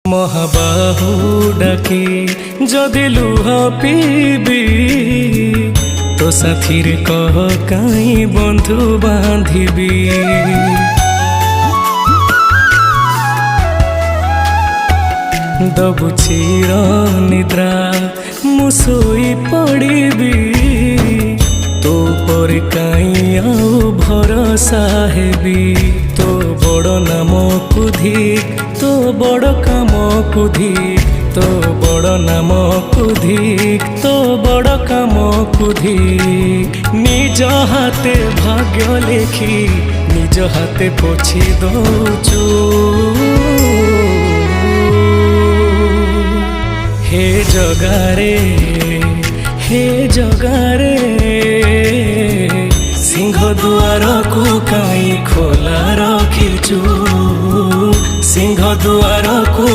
ମହାବାହୁ ଡାକି ଯଦି ଲୁହ ପିଇବି ତୋ ସାଥିରେ କହ କାହିଁ ବନ୍ଧୁ ବାନ୍ଧିବି। ଦବୁ ଚିର ନିଦ୍ରା ମୁଁ ଶୋଇ ପଡ଼ିବି ତୋ ପରେ କାହିଁ ଆଉ ଭରସା ହେବି। ତୋ ବଡ଼ ନାମକୁ ଧିକ୍ ତୋ ବଡ଼ କାମକୁ ଧିକ୍ ତୋ ବଡ଼ ନାମକୁ ଧିକ୍ ତୋ ବଡ଼ କାମକୁ ଧିକ୍। ନିଜ ହାତେ ଭାଗ୍ୟ ଲେଖି ନିଜ ହାତେ ପୋଛି ଦଉଛୁ। हे जगारे सिंह दुआर को काई खोला रखिचु। सिंह दुआर को